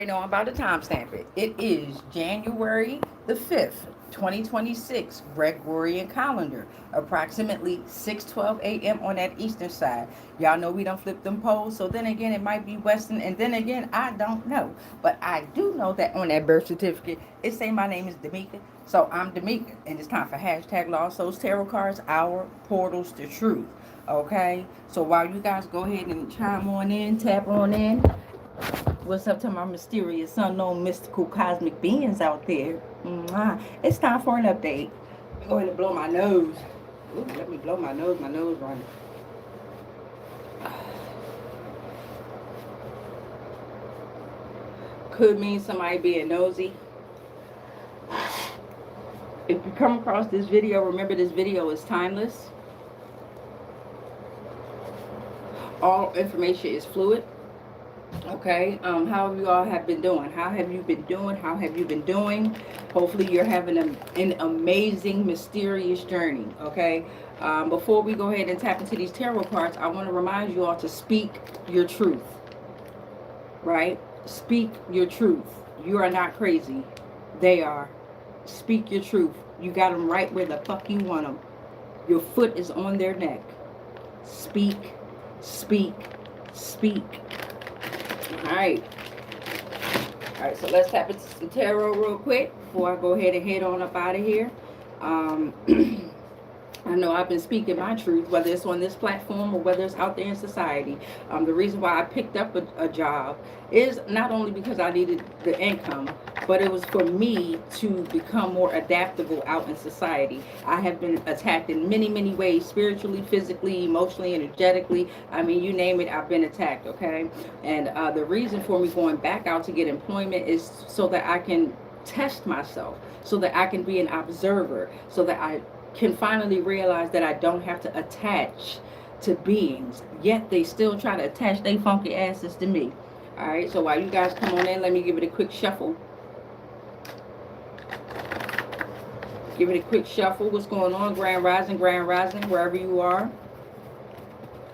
Know I'm about to timestamp it. It is January the 5th, 2026, Gregorian calendar, approximately 6:12 a.m. on that eastern side. Y'all know we don't flip them poles, so then again, it might be western, and then again, I don't know. But I do know that on that birth certificate, it say my name is Damika, so I'm Damika, and it's time for hashtag Lost Souls Tarot Cards, our portals to truth. Okay, so while you guys go ahead and chime on in, tap on in. What's up to my mysterious, unknown, mystical, cosmic beings out there? Mwah. It's time for an update. I'm going to blow my nose. Ooh, let me blow my nose. My nose running. Could mean somebody being nosy. If you come across this video, remember this video is timeless. All information is fluid. Okay, how have you all have been doing? How have you been doing? How have you been doing? Hopefully you're having an amazing, mysterious journey. Okay, before we go ahead and tap into these tarot cards, I want to remind you all to speak your truth. Right? Speak your truth. You are not crazy. They are. Speak your truth. You got them right where the fuck you want them. Your foot is on their neck. Speak, speak, speak. Alright, so let's tap into some tarot real quick before I go ahead and head on up out of here. I know I've been speaking my truth, whether it's on this platform or whether it's out there in society. The reason why I picked up a job is not only because I needed the income, but it was for me to become more adaptable out in society. I have been attacked in many, many ways, spiritually, physically, emotionally, energetically. I mean, you name it, I've been attacked, okay? And the reason for me going back out to get employment is so that I can test myself, so that I can be an observer, so that I can finally realize that I don't have to attach to beings, yet they still try to attach their funky asses to me. All right, so while you guys come on in, let me give it a quick shuffle. Give it a quick shuffle. What's going on? Grand Rising, wherever you are.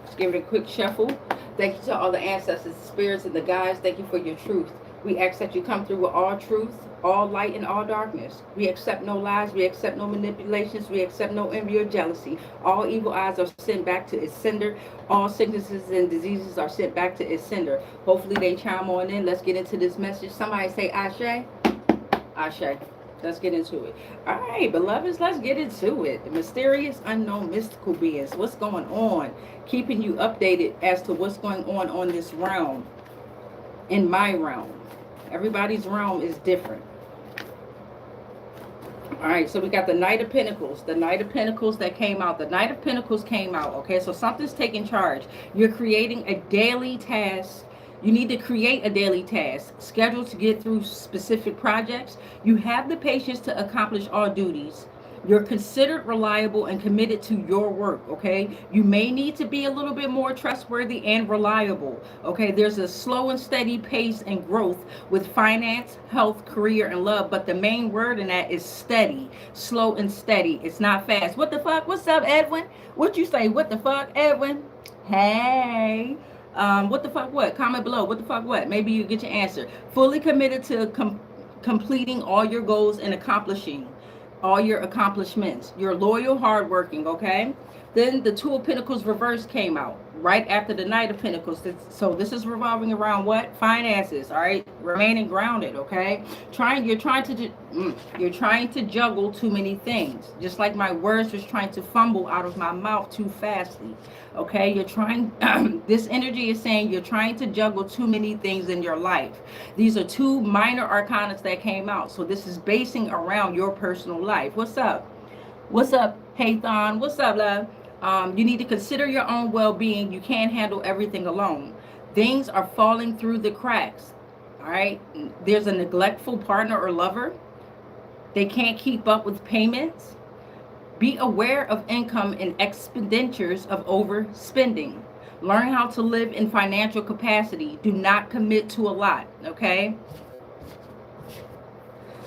Just give it a quick shuffle. Thank you to all the ancestors, the spirits, and the guides. Thank you for your truth. We ask that you come through with all truth, all light, and all darkness. We accept no lies. We accept no manipulations. We accept no envy or jealousy. All evil eyes are sent back to its sender. All sicknesses and diseases are sent back to its sender. Hopefully they chime on in. Let's get into this message. Somebody say Ashe. Ashe. Let's get into it. All right, beloveds, let's get into it. The mysterious, unknown, mystical beings. What's going on? Keeping you updated as to what's going on this realm. In my realm. Everybody's realm is different. All right, so we got the Knight of Pentacles. The Knight of Pentacles that came out. The Knight of Pentacles came out, okay? So something's taking charge. You're creating a daily task. You need to create a daily task scheduled to get through specific projects. You have the patience to accomplish all duties. You're considered reliable and committed to your work, okay? You may need to be a little bit more trustworthy and reliable, okay? There's a slow and steady pace and growth with finance, health, career, and love, but the main word in that is steady, slow and steady. It's not fast. What the fuck? What's up, Edwin? What you say? What the fuck, Edwin? Hey. What the fuck what? Comment below. What the fuck what? Maybe you get your answer. Fully committed to completing all your goals and accomplishing all your accomplishments. You're loyal, hardworking, okay? Then the Two of Pentacles reverse came out right after the Knight of Pentacles. So this is revolving around what? Finances, all right? Remaining grounded, okay? You're trying to juggle too many things. Just like my words was trying to fumble out of my mouth too fastly. Okay, you're trying, this energy is saying you're trying to juggle too many things in your life. These are two minor arcanas that came out. So this is basing around your personal life. What's up? What's up, Haython? What's up, love? You need to consider your own well-being. You can't handle everything alone. Things are falling through the cracks. All right. There's a neglectful partner or lover. They can't keep up with payments. Be aware of income and expenditures of overspending. Learn how to live in financial capacity. Do not commit to a lot, okay?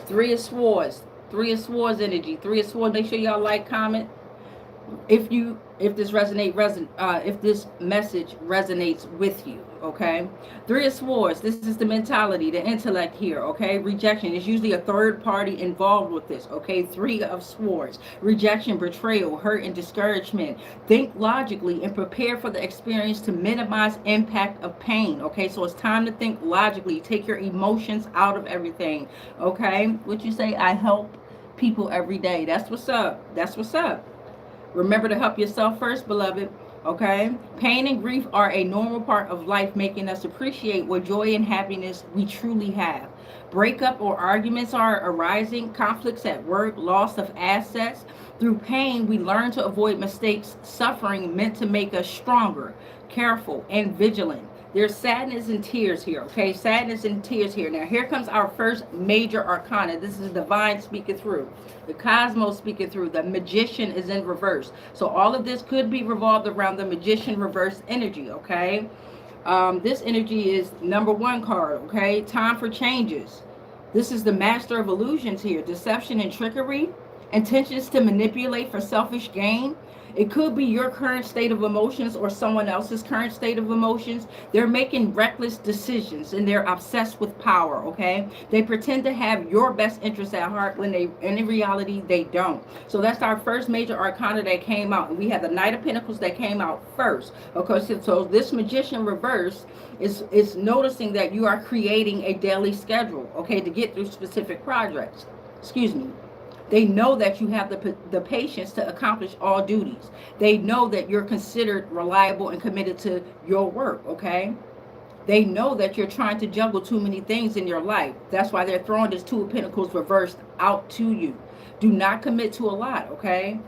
Three of Swords. Three of Swords energy. Three of Swords. Make sure y'all like, comment, if this if this message resonates with you. Okay, Three of Swords, this is the mentality, the intellect here. Okay, rejection is usually a third party involved with this. Okay, Three of Swords, rejection, betrayal, hurt, and discouragement. Think logically and prepare for the experience to minimize impact of pain. Okay, so it's time to think logically, take your emotions out of everything. Okay, what you say? I help people every day. That's what's up. That's what's up. Remember to help yourself first, beloved. Okay? Pain and grief are a normal part of life, making us appreciate what joy and happiness we truly have. Breakup or arguments are arising, conflicts at work, loss of assets. Through pain, we learn to avoid mistakes, suffering meant to make us stronger, careful, and vigilant. There's sadness and tears here, okay? Sadness and tears here. Now, here comes our first major arcana. This is divine speaking through. The cosmos speaking through. The magician is in reverse. So all of this could be revolved around the magician reverse energy, okay? This energy is number one card, okay? Time for changes. This is the master of illusions here. Deception and trickery. Intentions to manipulate for selfish gain. It could be your current state of emotions or someone else's current state of emotions. They're making reckless decisions and they're obsessed with power, okay? They pretend to have your best interests at heart when in reality, they don't. So that's our first major arcana that came out. And we have the Knight of Pentacles that came out first. Okay, so this magician reverse is noticing that you are creating a daily schedule, okay, to get through specific projects. Excuse me. They know that you have the patience to accomplish all duties. They know that you're considered reliable and committed to your work, okay? They know that you're trying to juggle too many things in your life. That's why they're throwing this Two of Pentacles reversed out to you. Do not commit to a lot, okay?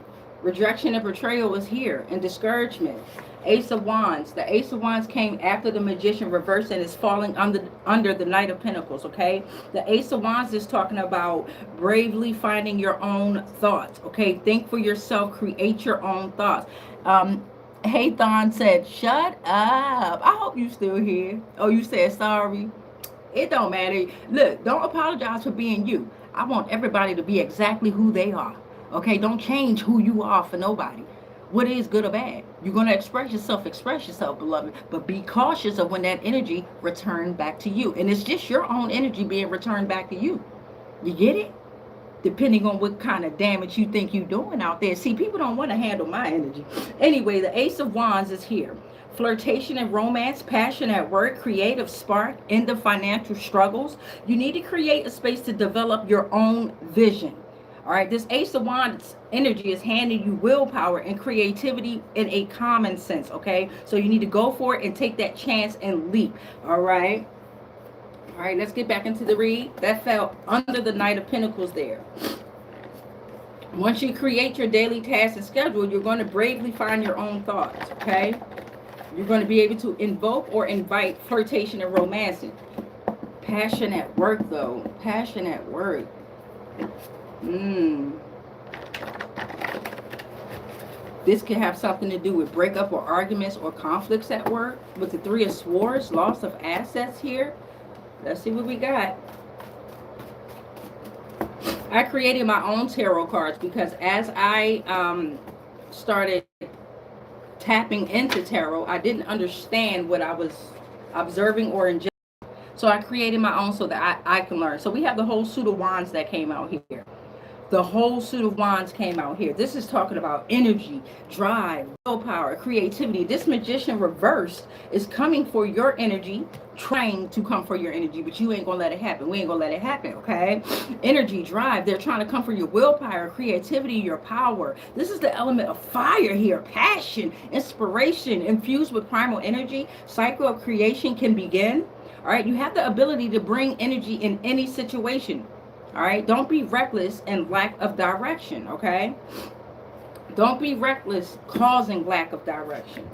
Rejection and betrayal is here, and discouragement. Ace of Wands. The Ace of Wands came after the Magician reversed and is falling under the Knight of Pentacles, okay? The Ace of Wands is talking about bravely finding your own thoughts, okay? Think for yourself. Create your own thoughts. Hey, Thon said, shut up. I hope you still here. Oh, you said sorry. It don't matter. Look, don't apologize for being you. I want everybody to be exactly who they are, okay? Don't change who you are for nobody. What is good or bad? You're going to express yourself, beloved. But be cautious of when that energy returns back to you. And it's just your own energy being returned back to you. You get it? Depending on what kind of damage you think you're doing out there. See, people don't want to handle my energy. Anyway, the Ace of Wands is here. Flirtation and romance, passion at work, creative spark, end of financial struggles. You need to create a space to develop your own vision. All right, this Ace of Wands energy is handing you willpower and creativity in a common sense, okay? So you need to go for it and take that chance and leap, all right? All right, let's get back into the read. That fell under the Knight of Pentacles there. Once you create your daily task and schedule, you're going to bravely find your own thoughts, okay? You're going to be able to invoke or invite flirtation and romancing. Passion at work, though. Passion at work. This could have something to do with breakup or arguments or conflicts at work. With the Three of Swords, loss of assets here. Let's see what we got. I created my own tarot cards because as I started tapping into tarot, I didn't understand what I was observing or ingesting. So I created my own so that I can learn. So we have the whole suit of wands that came out here. The whole suit of wands came out here. This is talking about energy, drive, willpower, creativity. This magician reversed is coming for your energy, trying to come for your energy, but you ain't gonna let it happen. We ain't gonna let it happen, okay? Energy, drive, they're trying to come for your willpower, creativity, your power. This is the element of fire here, passion, inspiration, infused with primal energy. Cycle of creation can begin. All right, you have the ability to bring energy in any situation. All right, don't be reckless and lack of direction, okay? Don't be reckless causing lack of direction.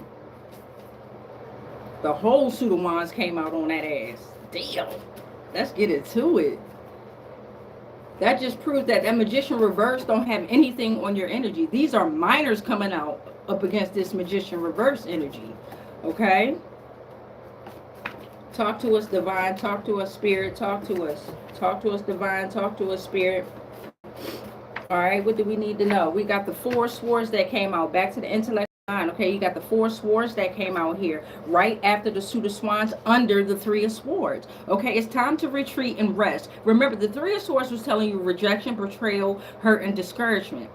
The whole suit of wands came out on that ass. Damn. Let's get into it. That just proves that magician reverse don't have anything on your energy. These are minors coming out up against this magician reverse energy, okay? Talk to us, divine. Talk to us, spirit. Talk to us. Talk to us, divine. Talk to us, spirit. All right, what do we need to know? We got the four swords that came out. Back to the intellect line. Okay, you got the four swords that came out here right after the suit of swans under the three of swords. Okay, it's time to retreat and rest. Remember, the three of swords was telling you rejection, betrayal, hurt, and discouragement.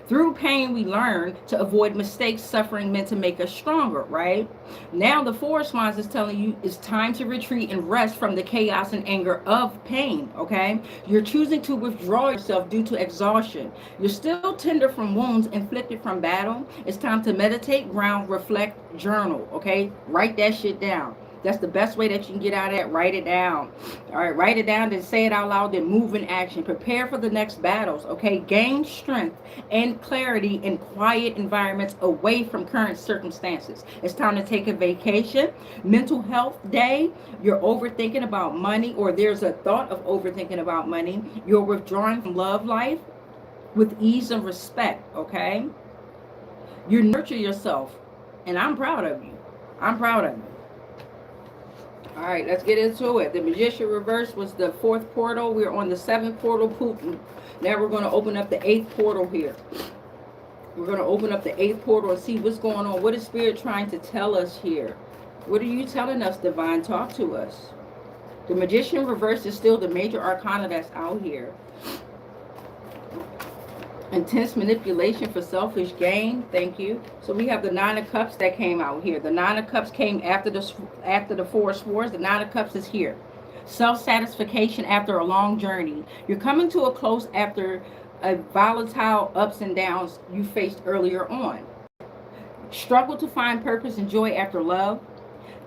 Through pain, we learn to avoid mistakes. Suffering meant to make us stronger, right? Now, the Four of Swans is telling you it's time to retreat and rest from the chaos and anger of pain, okay? You're choosing to withdraw yourself due to exhaustion. You're still tender from wounds inflicted from battle. It's time to meditate, ground, reflect, journal, okay? Write that shit down. That's the best way that you can get out of that. Write it down. All right, write it down, then say it out loud, then move in action. Prepare for the next battles, okay? Gain strength and clarity in quiet environments away from current circumstances. It's time to take a vacation. Mental health day. You're overthinking about money, or there's a thought of overthinking about money. You're withdrawing from love life with ease and respect, okay? You nurture yourself, and I'm proud of you. I'm proud of you. All right, let's get into it. The Magician reverse was the fourth portal. We're on the seventh portal. Putin. Now we're going to open up the eighth portal here. We're going to open up the eighth portal and see what's going on. What is Spirit trying to tell us here? What are you telling us, Divine? Talk to us. The Magician reverse is still the major arcana that's out here. Intense manipulation for selfish gain. Thank you. So we have the Nine of Cups that came out here. The Nine of Cups came after the Four of Swords. The Nine of Cups is here. Self-satisfaction after a long journey. You're coming to a close after a volatile ups and downs you faced earlier on. Struggle to find purpose and joy after love.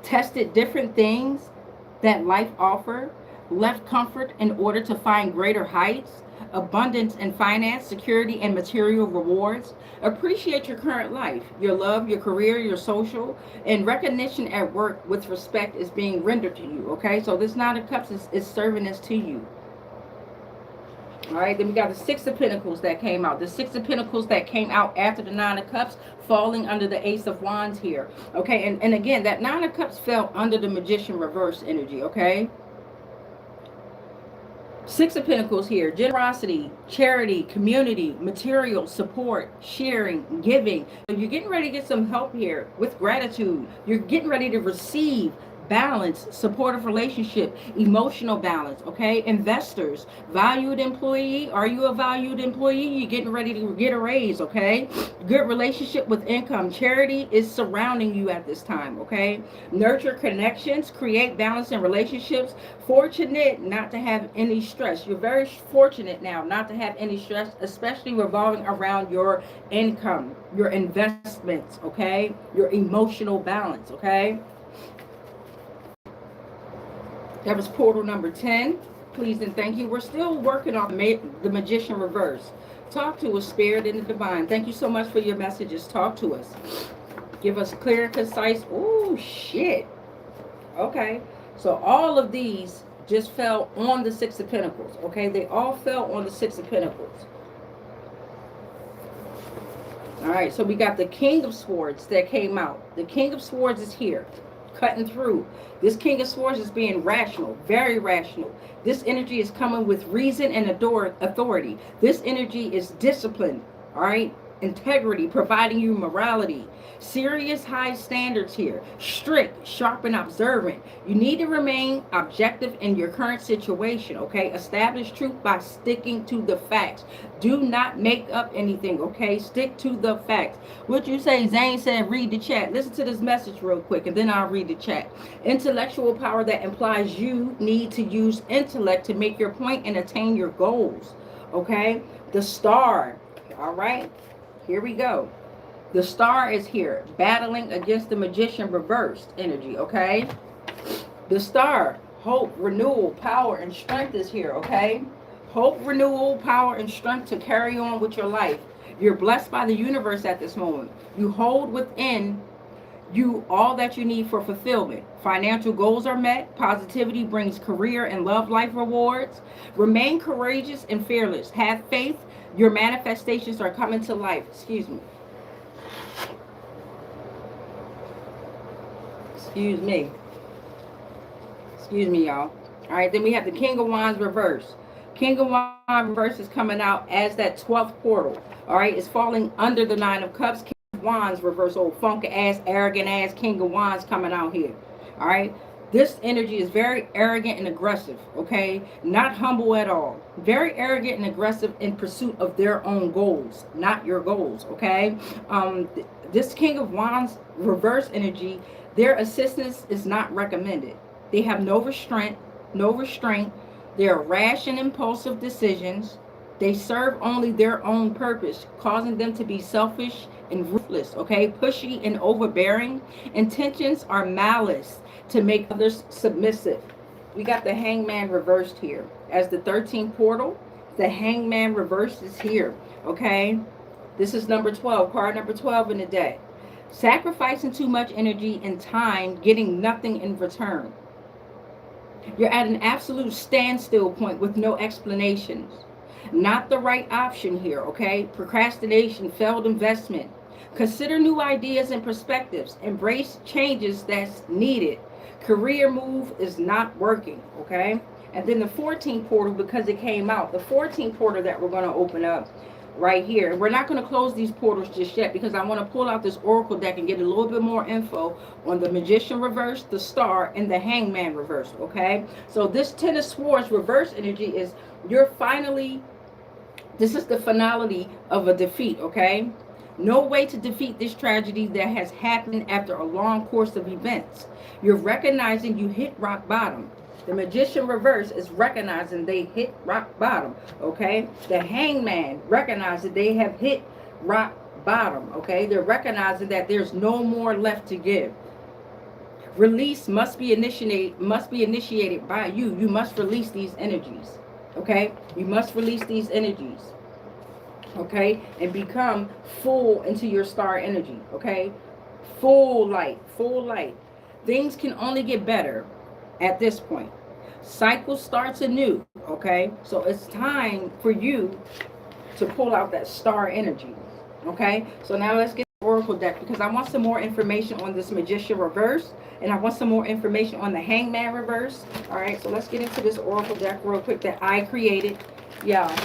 Tested different things that life offered. Left comfort in order to find greater heights. Abundance in finance, security, and material rewards. Appreciate your current life, your love, your career, your social, and recognition at work with respect is being rendered to you, okay? So this Nine of Cups is serving this to you. All right, then we got the Six of Pentacles that came out. The Six of Pentacles that came out after the Nine of Cups, falling under the Ace of Wands here, okay? And again, that Nine of Cups fell under the Magician reverse energy, okay? Six of Pentacles here. Generosity, charity, community, material, support, sharing, giving. So you're getting ready to get some help here with gratitude. You're getting ready to receive balance, supportive relationship, emotional balance, okay? Investors, valued employee. Are you a valued employee? You're getting ready to get a raise, okay? Good relationship with income. Charity is surrounding you at this time, okay? Nurture connections, create balance in relationships. Fortunate not to have any stress. You're very fortunate now not to have any stress, especially revolving around your income, your investments, okay? Your emotional balance, okay? That was portal number 10. Please and thank you. We're still working on the Magician reverse. Talk to us, Spirit and the Divine. Thank you so much for your messages. Talk to us. Give us clear and concise. Oh, shit. Okay. So all of these just fell on the Six of Pentacles. Okay. They all fell on the Six of Pentacles. All right. So we got the King of Swords that came out. The King of Swords is here. Cutting through. This King of Swords is being rational, very rational. This energy is coming with reason and authority. This energy is discipline, all right? Integrity, providing you morality. Serious high standards here. Strict, sharp, and observant. You need to remain objective in your current situation, okay? Establish truth by sticking to the facts. Do not make up anything, okay? Stick to the facts. What you say, Zane said, read the chat. Listen to this message real quick, and then I'll read the chat. Intellectual power that implies you need to use intellect to make your point and attain your goals, okay? The Star, all right? Here we go. The Star is here, battling against the Magician reversed energy, okay? The Star, hope, renewal, power, and strength is here, okay? Hope, renewal, power, and strength to carry on with your life. You're blessed by the universe at this moment. You hold within you all that you need for fulfillment. Financial goals are met. Positivity brings career and love life rewards. Remain courageous and fearless. Have faith. Your manifestations are coming to life. Excuse me. Excuse me. Excuse me, y'all. All right, then we have the King of Wands reverse. King of Wands reverse is coming out as that 12th portal. All right, it's falling under the Nine of Cups. King of Wands reverse, old funky ass, arrogant ass King of Wands coming out here. All right, this energy is very arrogant and aggressive. Okay, not humble at all. Very arrogant and aggressive in pursuit of their own goals, not your goals. Okay, this King of Wands reverse energy, their assistance is not recommended. They have no restraint, no restraint. They are rash and impulsive decisions. They serve only their own purpose, causing them to be selfish and ruthless, okay? Pushy and overbearing. Intentions are malice to make others submissive. We got the Hangman reversed here. As the 13th portal, the Hangman reversed is here, okay? This is number 12, card number 12 in the deck. Sacrificing too much energy and time, getting nothing in return. You're at an absolute standstill point with no explanations. Not the right option here, okay? Procrastination, failed investment. Consider new ideas and perspectives. Embrace changes that's needed. Career move is not working, okay? And then the 14th portal, because it came out, the 14th portal that we're going to open up right here. We're not going to close these portals just yet because I want to pull out this oracle deck and get a little bit more info on the Magician reverse, the Star, and the Hangman reverse, okay? So this Ten of Swords reverse energy is you're finally, this is the finality of a defeat, okay? No way to defeat this tragedy that has happened after a long course of events. You're recognizing you hit rock bottom. The Magician reverse is recognizing they hit rock bottom, okay? The Hangman recognizes they have hit rock bottom, okay? They're recognizing that there's no more left to give. Release must be initiated by you. You must release these energies, okay? You must release these energies, okay? And become full into your star energy, okay? Full light, full light. Things can only get better at this point. Cycle starts anew, okay? So it's time for you to pull out that star energy, okay? So now let's get the oracle deck because I want some more information on this Magician reverse and I want some more information on the Hangman reverse. All right, so let's get into this oracle deck real quick that I created. Yeah.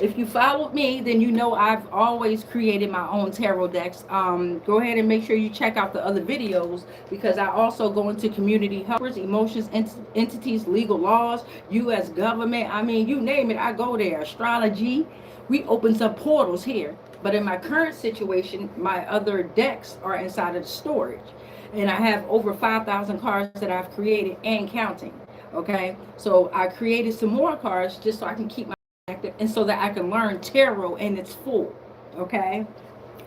If you followed me, then you know I've always created my own tarot decks. Go ahead and make sure you check out the other videos because I also go into community helpers, emotions, entities, legal laws, U.S. government. I mean, you name it, I go there. Astrology. We open up portals here. But in my current situation, my other decks are inside of the storage. And I have over 5,000 cards that I've created and counting. Okay, so I created some more cards just so I can keep my active and so that I can learn tarot in its full. Okay,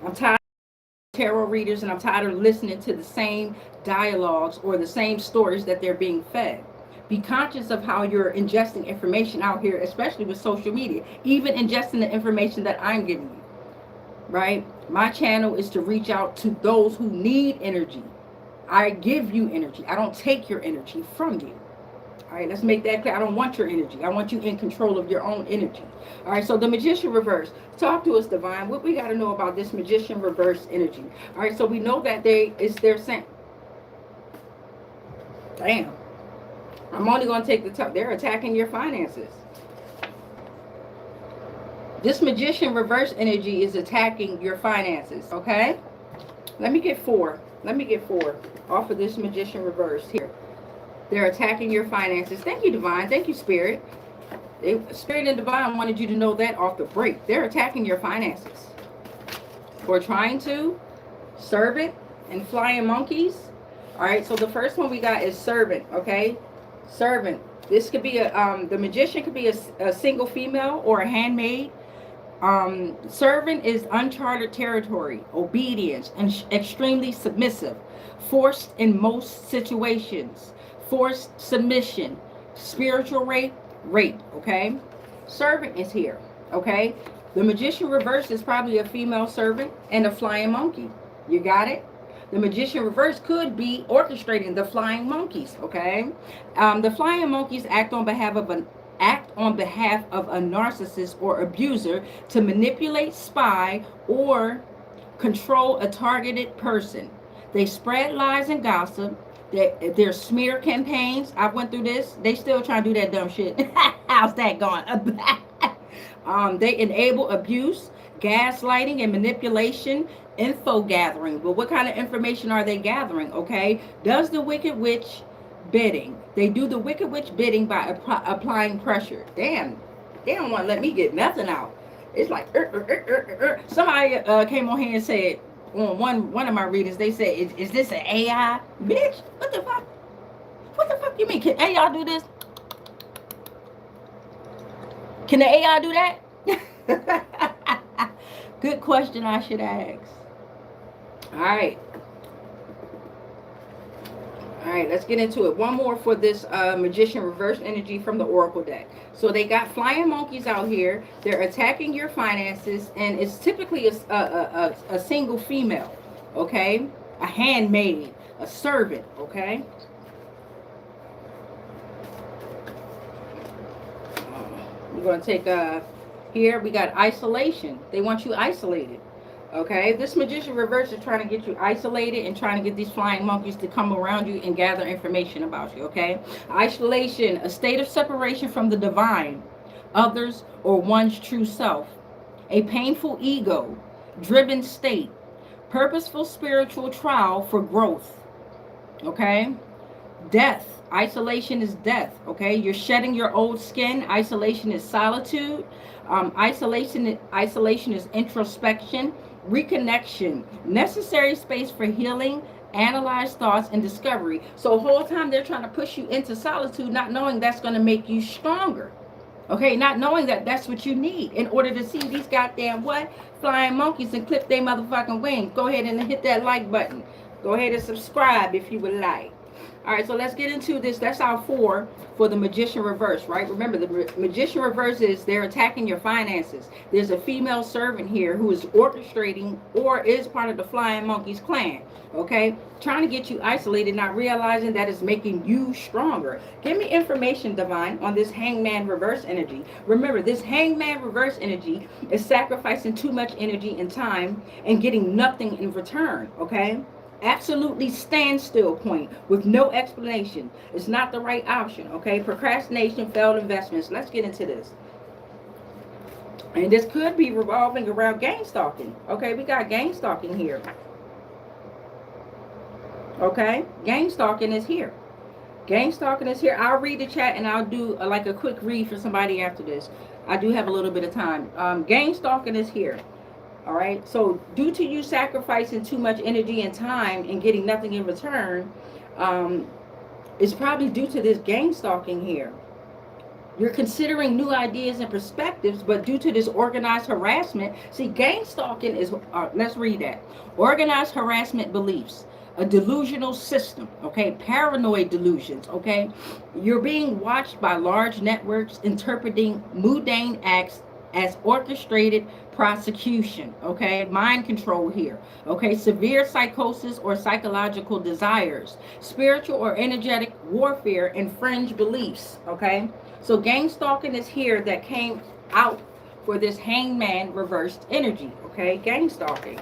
I'm tired of tarot readers and I'm tired of listening to the same dialogues or the same stories that they're being fed. Be conscious of how you're ingesting information out here, especially with social media, even ingesting the information that I'm giving you, right? My channel is to reach out to those who need energy. I give you energy. I don't take your energy from you. All right, let's make that clear. I don't want your energy. I want you in control of your own energy. All right, so the Magician reverse. Talk to us, Divine. What we got to know about this Magician reverse energy? All right, so we know that it's their scent. Damn. I'm only going to take the top. They're attacking your finances. This Magician reverse energy is attacking your finances, okay? Let me get four. Let me get four off of this Magician reverse here. They're attacking your finances. Thank you, Divine. Thank you, Spirit. Spirit and Divine wanted you to know that off the break. They're attacking your finances. We're trying to. Servant and flying monkeys. All right, so the first one we got is servant, okay? Servant. This could be the Magician could be a single female or a handmaid. Servant is uncharted territory, obedience, and extremely submissive. Forced in most situations. Forced submission, spiritual rape, okay? Servant is here, okay? The Magician reverse is probably a female servant and a flying monkey. You got it? The Magician reverse could be orchestrating the flying monkeys, okay? The flying monkeys act on behalf of a narcissist or abuser to manipulate, spy, or control a targeted person. They spread lies and gossip, There's smear campaigns. I went through this. They still trying to do that dumb shit. How's that going? They enable abuse, gaslighting, and manipulation, info gathering. But what kind of information are they gathering? Okay, does the Wicked Witch bidding? They do the Wicked Witch bidding by applying pressure. Damn, they don't want to let me get nothing out. It's like somebody came on here and said on one of my readings, they said, is this an AI? Bitch, what the fuck? What the fuck you mean? Can AI do this? Can the AI do that? Good question I should ask. All right. All right, let's get into it. One more for this Magician reverse energy from the Oracle deck. So they got flying monkeys out here. They're attacking your finances, and it's typically a single female, okay? A handmaid, a servant, okay? We're going to take here we got isolation. They want you isolated. Okay, this Magician reverse is trying to get you isolated and trying to get these flying monkeys to come around you and gather information about you. Okay, isolation, a state of separation from the divine, others, or one's true self, a painful ego driven state, purposeful spiritual trial for growth. Okay, death. Isolation is death. Okay, you're shedding your old skin. Isolation is solitude. Isolation is introspection, reconnection, necessary space for healing, analyze thoughts, and discovery. So the whole time they're trying to push you into solitude, not knowing that's going to make you stronger. Okay, not knowing that that's what you need in order to see these goddamn what? Flying monkeys and clip their motherfucking wings. Go ahead and hit that like button. Go ahead and subscribe if you would like. All right, so let's get into this. That's our 4 for the Magician reverse, right? Remember, the Magician reverse is they're attacking your finances. There's a female servant here who is orchestrating or is part of the Flying Monkeys clan, okay? Trying to get you isolated, not realizing that it's making you stronger. Give me information, Divine, on this Hangman reverse energy. Remember, this Hangman reverse energy is sacrificing too much energy and time and getting nothing in return, okay? Absolutely standstill point with no explanation. It's not the right option, okay? Procrastination, failed investments. Let's get into this. And this could be revolving around gang stalking. Okay, we got gang stalking here. Okay, gang stalking is here. Gang stalking is here. I'll read the chat and I'll do like a quick read for somebody after this. I do have a little bit of time. Gang stalking is here. All right, so due to you sacrificing too much energy and time and getting nothing in return, it's probably due to this gang stalking here. You're considering new ideas and perspectives, but due to this organized harassment, see, gang stalking is, let's read that. Organized harassment beliefs, a delusional system, okay? Paranoid delusions, okay? You're being watched by large networks interpreting mundane acts as orchestrated prosecution, okay? Mind control here, okay? Severe psychosis or psychological desires, spiritual or energetic warfare, and fringe beliefs, okay? So gang stalking is here that came out for this Hangman reversed energy, okay? Gang stalking.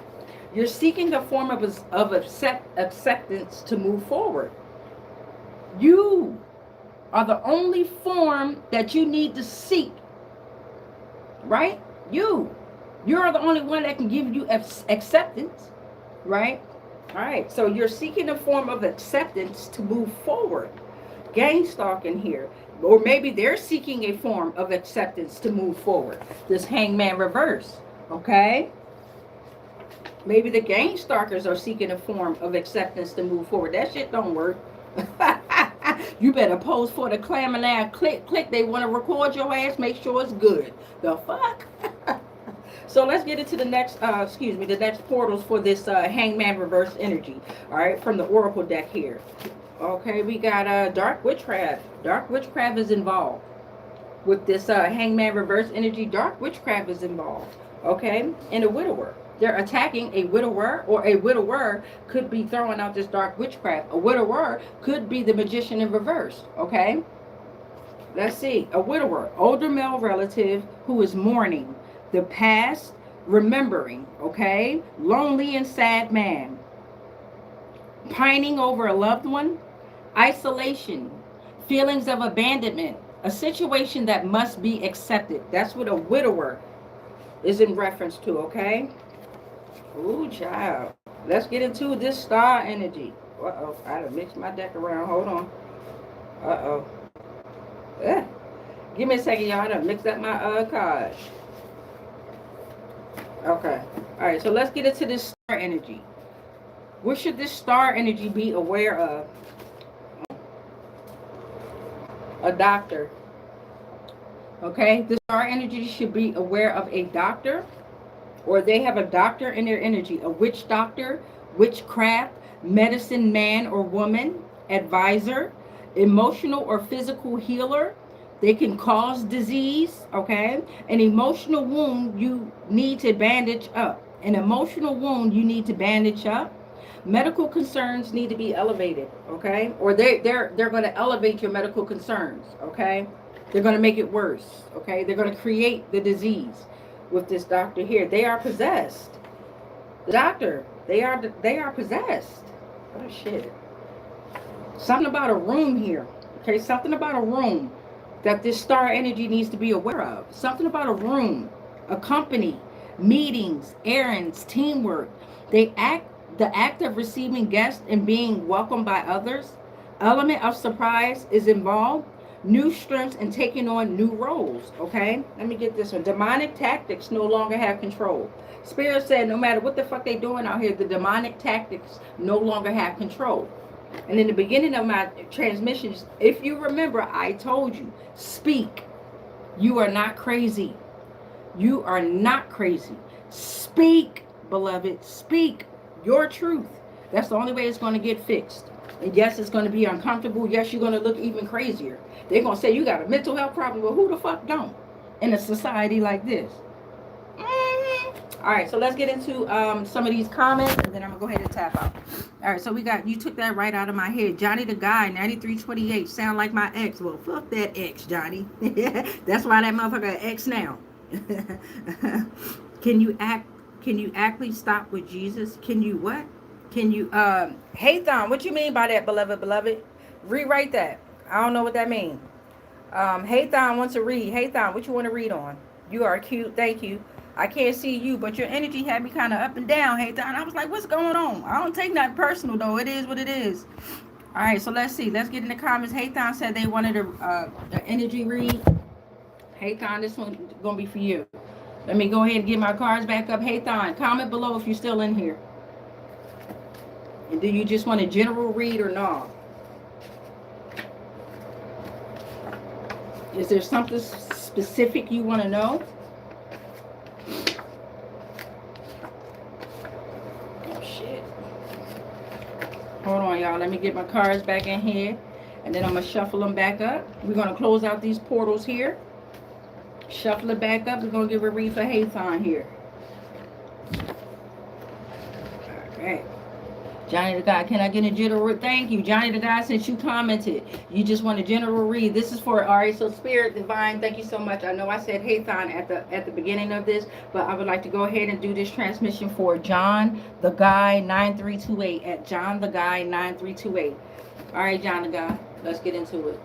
You're seeking a form of acceptance to move forward. You are the only form that you need to seek, right? You're the only one that can give you acceptance, right? All right, so you're seeking a form of acceptance to move forward. Gang stalking here. Or maybe they're seeking a form of acceptance to move forward. This Hangman reverse, okay? Maybe the gang stalkers are seeking a form of acceptance to move forward. That shit don't work. You better pose for the clamor now. Click. They want to record your ass. Make sure it's good. The fuck? So let's get into the next, the next portals for this Hangman reverse energy. All right, from the Oracle deck here. Okay, we got dark witchcraft. Dark witchcraft is involved with this Hangman reverse energy. Dark witchcraft is involved. Okay, and a widower. They're attacking a widower, or a widower could be throwing out this dark witchcraft. A widower could be the magician in reverse, okay? Let's see. A widower, older male relative who is mourning the past, remembering, okay? Lonely and sad man. Pining over a loved one. Isolation, feelings of abandonment, a situation that must be accepted. That's what a widower is in reference to, okay? Ooh, child. Let's get into this star energy. Uh-oh, I done mixed my deck around. Hold on. Uh-oh. Give me a second, y'all. I done mixed up my cards. Okay. All right, so let's get into this star energy. What should this star energy be aware of? A doctor. Okay, the star energy should be aware of a doctor, or they have a doctor in their energy. A witch doctor, witchcraft, medicine man or woman, advisor, emotional or physical healer. They can cause disease, okay? An emotional wound you need to bandage up. An emotional wound you need to bandage up. Medical concerns need to be elevated, okay? Or they're going to elevate your medical concerns, okay? They're going to make it worse, okay? They're going to create the disease with this doctor here. They are possessed. The doctor, they are possessed. Oh shit. Something about a room here, okay? Something about a room that this star energy needs to be aware of. Something about a room, a company, meetings, errands, teamwork. The act of receiving guests and being welcomed by others. Element of surprise is involved. New strengths and taking on new roles, okay? Let me get this one. Demonic tactics no longer have control. Spirit said no matter what the fuck they doing out here, the demonic tactics no longer have control. And in the beginning of my transmissions, if you remember, I told you, speak. You are not crazy. You are not crazy. Speak, beloved. Speak your truth. That's the only way it's going to get fixed. And yes, it's going to be uncomfortable. Yes, you're going to look even crazier. They're going to say you got a mental health problem. Well, who the fuck don't in a society like this? All right, so let's get into some of these comments, and then I'm going to go ahead and tap out. All right, so we got, you took that right out of my head. Johnny the Guy, 9328, sound like my ex. Well, fuck that ex, Johnny. That's why that motherfucker ex now. Can you actually stop with Jesus? Can you what? Can you, hey, Thon, what you mean by that, beloved? Rewrite that. I don't know what that means. Hey, Thon wants to read. Hey, Thon, what you want to read on? You are cute. Thank you. I can't see you, but your energy had me kind of up and down. Hey, Thon, I was like, what's going on? I don't take nothing personal, though. It is what it is. All right, so let's see. Let's get in the comments. Hey, Thon said they wanted an energy read. Hey, Thon, this one's going to be for you. Let me go ahead and get my cards back up. Hey, Thon, comment below if you're still in here. And do you just want a general read or not? Is there something specific you want to know? Oh, shit. Hold on, y'all. Let me get my cards back in here. And then I'm going to shuffle them back up. We're going to close out these portals here. Shuffle it back up. We're going to give a read for Haython here. All right. Johnny the Guy, can I get a general? Thank you, Johnny the Guy. Since you commented, you just want a general read. This is for, all right. So Spirit Divine, thank you so much. I know I said Haython at the beginning of this, but I would like to go ahead and do this transmission for John the Guy 9328 at John the Guy 9328. All right, John the Guy, let's get into it.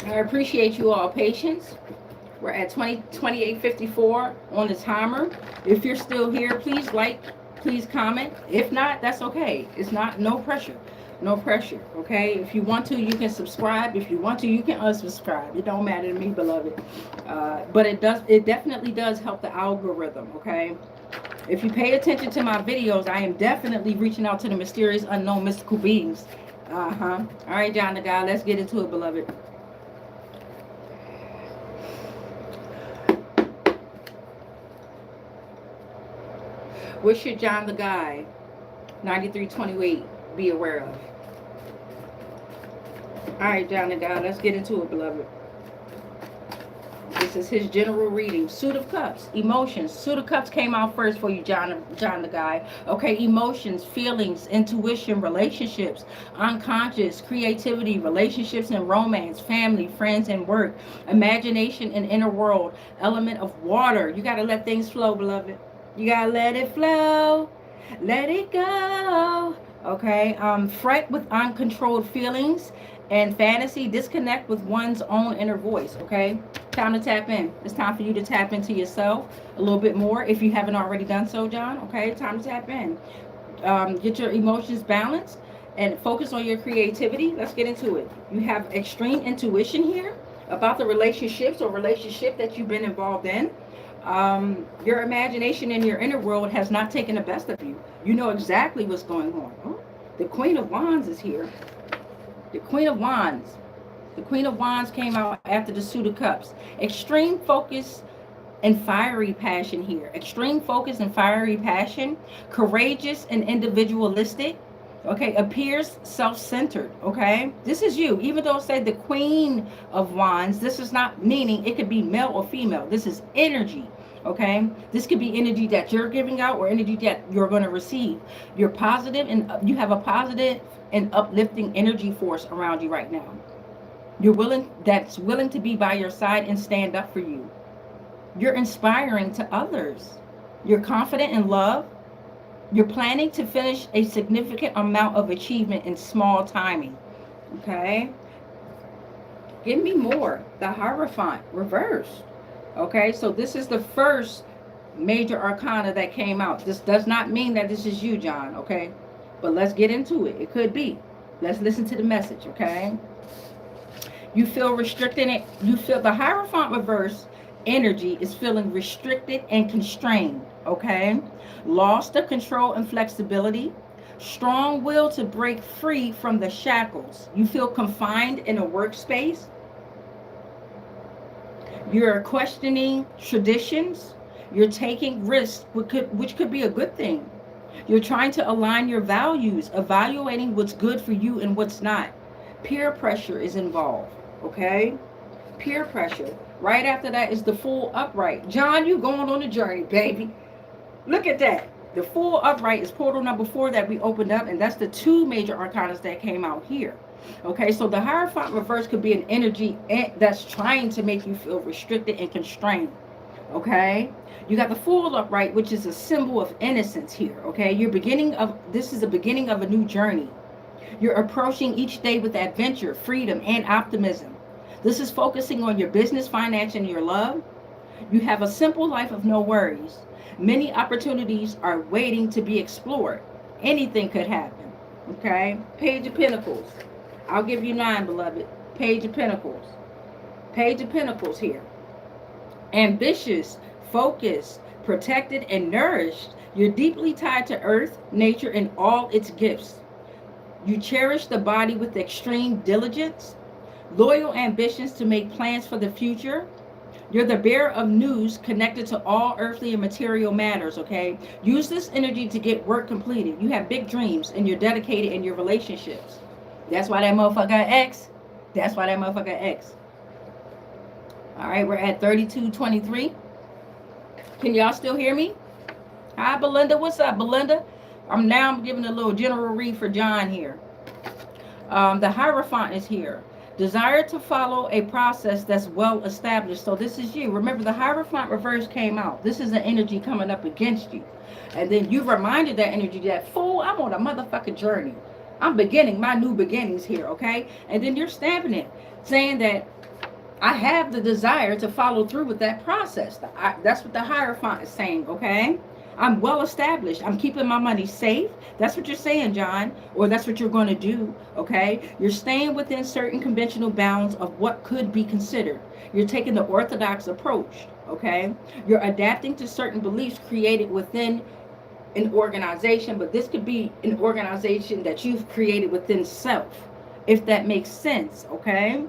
I appreciate you all patience. We're at 28:54 on the timer. If you're still here, please like, please comment. If not, that's okay. It's not, no pressure. No pressure, okay? If you want to, you can subscribe. If you want to, you can unsubscribe. It don't matter to me, beloved. But it definitely does help the algorithm, okay? If you pay attention to my videos, I am definitely reaching out to the mysterious, unknown, mystical beings. All right, John the Guy, let's get into it, beloved. What should John the Guy 9328 be aware of? All right, John the Guy, let's get into it, beloved. This is his general reading. Suit of Cups, emotions. Suit of Cups came out first for you, John the guy. Okay, emotions, feelings, intuition, relationships, unconscious, creativity, relationships and romance, family, friends and work, imagination and inner world, element of water. You got to let things flow, beloved. You got to let it flow. Let it go. Okay, fret with uncontrolled feelings and fantasy, disconnect with one's own inner voice. Okay, time to tap in. It's time for you to tap into yourself a little bit more if you haven't already done so, John. Okay, time to tap in. Get your emotions balanced and focus on your creativity. Let's get into it. You have extreme intuition here about the relationships or relationship that you've been involved in. Your imagination and your inner world has not taken the best of you. You know exactly what's going on. Oh, the Queen of Wands is here. The Queen of Wands. The Queen of Wands came out after the Suit of Cups. Extreme focus and fiery passion here. Extreme focus and fiery passion. Courageous and individualistic. Okay, appears self-centered. Okay, this is you. Even though it said the Queen of Wands, this is not meaning it could be male or female. This is energy. Okay, this could be energy that you're giving out or energy that you're going to receive. You're positive and you have a positive and uplifting energy force around you right now. You're willing, that's willing to be by your side and stand up for you. You're inspiring to others. You're confident in love. You're planning to finish a significant amount of achievement in small timing. Okay, give me more. The Hierophant reversed. Okay, so this is the first major arcana that came out. This does not mean that this is you, John, okay? But let's get into it. It could be. Let's listen to the message, okay? You feel restricted. You feel the Hierophant reverse energy is feeling restricted and constrained, okay? Lost of control and flexibility. Strong will to break free from the shackles. You feel confined in a workspace. You're questioning traditions. You're taking risks, which could be a good thing. You're trying to align your values, evaluating what's good for you and what's not. Peer pressure is involved, okay? Peer pressure. Right after that is the Fool upright. John, you going on a journey, baby. Look at that. The Fool upright is portal number 4 that we opened up, and that's the 2 major arcanas that came out here. Okay, so the Hierophant reverse could be an energy that's trying to make you feel restricted and constrained. Okay, you got the Fool upright, which is a symbol of innocence here. Okay, this is the beginning of a new journey. You're approaching each day with adventure, freedom, and optimism. This is focusing on your business, finance, and your love. You have a simple life of no worries. Many opportunities are waiting to be explored. Anything could happen. Okay, Page of Pentacles. I'll give you 9, beloved. Page of Pentacles. Page of Pentacles here. Ambitious, focused, protected, and nourished. You're deeply tied to earth, nature, and all its gifts. You cherish the body with extreme diligence. Loyal ambitions to make plans for the future. You're the bearer of news connected to all earthly and material matters, okay? Use this energy to get work completed. You have big dreams, and you're dedicated in your relationships. That's why that motherfucker X. That's why that motherfucker X. All right, we're at 32:23. Can y'all still hear me? Hi, Belinda. What's up, Belinda? I'm giving a little general read for John here. The Hierophant is here. Desire to follow a process that's well established. So this is you. Remember, the Hierophant reverse came out. This is an energy coming up against you. And then you reminded that energy that, fool, I'm on a motherfucking journey. I'm beginning my new beginnings here, okay? And then you're stamping it, saying that I have the desire to follow through with that process. That's what the Hierophant is saying, okay? I'm well established. I'm keeping my money safe. That's what you're saying, John, or that's what you're going to do, okay? You're staying within certain conventional bounds of what could be considered. You're taking the orthodox approach, okay? You're adapting to certain beliefs created within an organization, but this could be an organization that you've created within self, if that makes sense, okay?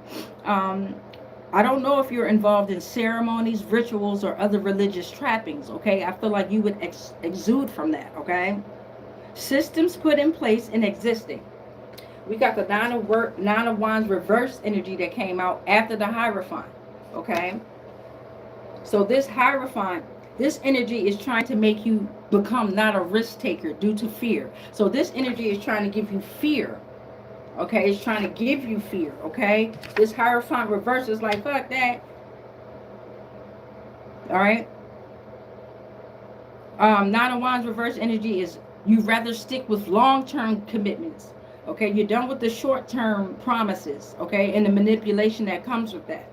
I don't know if you're involved in ceremonies, rituals, or other religious trappings, okay? I feel like you would exude from that, okay? Systems put in place and existing. We got the Nine of Wands reverse energy that came out after the Hierophant, okay? So this Hierophant, this energy is trying to make you become not a risk taker due to fear. So this energy is trying to give you fear. Okay, it's trying to give you fear. Okay, this Hierophant reverse is like, fuck that. All right. Nine of Wands reverse energy is you rather stick with long-term commitments. Okay, you're done with the short-term promises. Okay, and the manipulation that comes with that.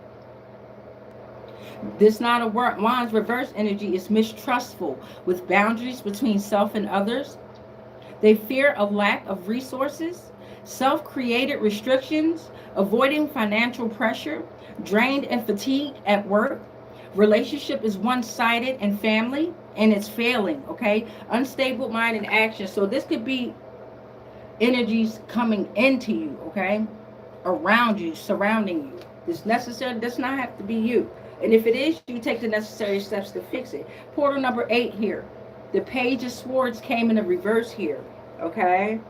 This Nine of Wands reverse energy is mistrustful with boundaries between self and others. They fear a lack of resources, self-created restrictions, avoiding financial pressure, drained and fatigued at work. Relationship is one-sided and family, and it's failing. Okay, unstable mind and action. So this could be energies coming into you. Okay, around you, surrounding you. This necessary does not have to be you. And if it is, you take the necessary steps to fix it. Portal number 8 here. The Page of Swords came in the reverse here. Okay.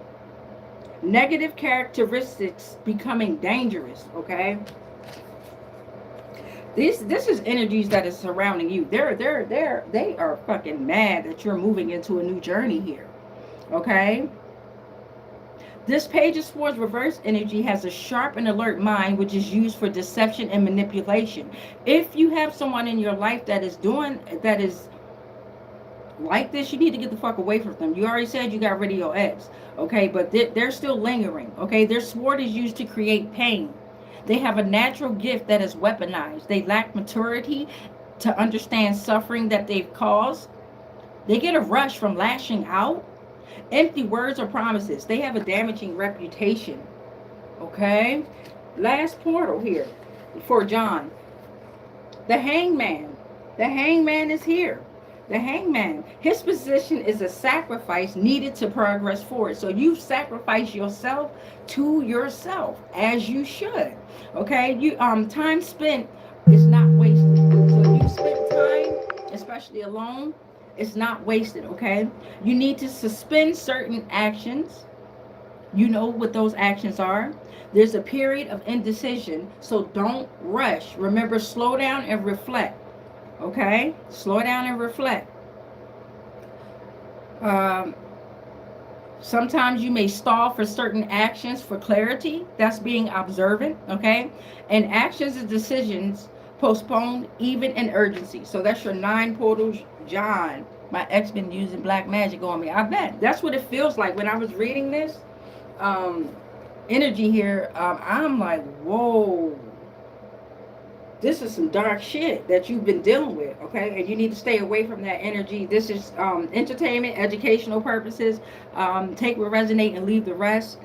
Negative characteristics becoming dangerous. Okay. This is energies that is surrounding you. They are fucking mad that you're moving into a new journey here. Okay. This Page of Swords reverse energy has a sharp and alert mind, which is used for deception and manipulation. If you have someone in your life that is like this, you need to get the fuck away from them. You already said you got rid of your ex, okay? But they're still lingering, okay? Their sword is used to create pain. They have a natural gift that is weaponized. They lack maturity to understand suffering that they've caused. They get a rush from lashing out. Empty words or promises. They have a damaging reputation. Okay? Last portal here for John. The Hangman. The Hangman is here. The Hangman. His position is a sacrifice needed to progress forward. So you sacrifice yourself to yourself, as you should. Okay? You time spent is not wasted. So you spend time, especially alone, it's not wasted. Okay, you need to suspend certain actions. You know what those actions are. There's a period of indecision, so don't rush. Remember, slow down and reflect. Okay, slow down and reflect. Sometimes you may stall for certain actions for clarity. That's being observant. Okay, and actions and decisions postponed even in urgency. So that's your 9 portals, John. My ex been using black magic on me. I bet that's what it feels like when I was reading this energy here. I'm like, whoa, this is some dark shit that you've been dealing with. Okay, and you need to stay away from that energy. This is entertainment, educational purposes. Take what resonate and leave the rest.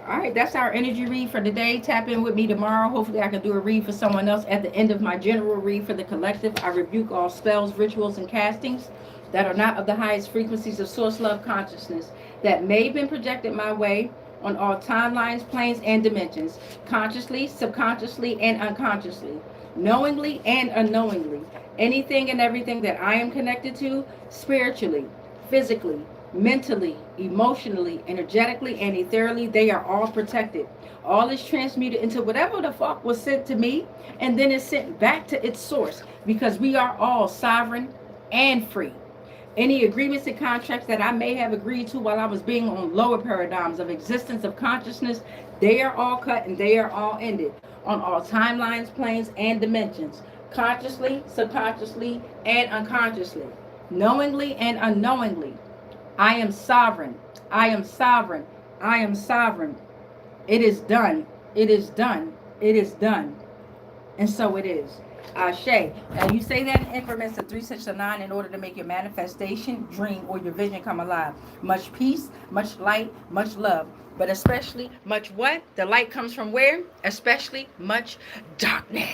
All right, that's our energy read for today. Tap in with me tomorrow. Hopefully I can do a read for someone else at the end of my general read for the collective. I rebuke all spells, rituals, and castings that are not of the highest frequencies of source love consciousness that may have been projected my way on all timelines, planes, and dimensions, consciously, subconsciously, and unconsciously, knowingly and unknowingly. Anything and everything that I am connected to, spiritually, physically, mentally, emotionally, energetically, and ethereally, they are all protected. All is transmuted into whatever the fuck was sent to me, and then it's sent back to its source, because we are all sovereign and free. Any agreements and contracts that I may have agreed to while I was being on lower paradigms of existence of consciousness, they are all cut and they are all ended on all timelines, planes, and dimensions, consciously, subconsciously, and unconsciously, knowingly and unknowingly. I am sovereign. I am sovereign. I am sovereign. It is done. It is done. It is done. And so it is. Ashe. Now you say that in increments of 3, 6, or 9 in order to make your manifestation, dream, or your vision come alive. Much peace, much light, much love. But especially much what? The light comes from where? Especially much darkness.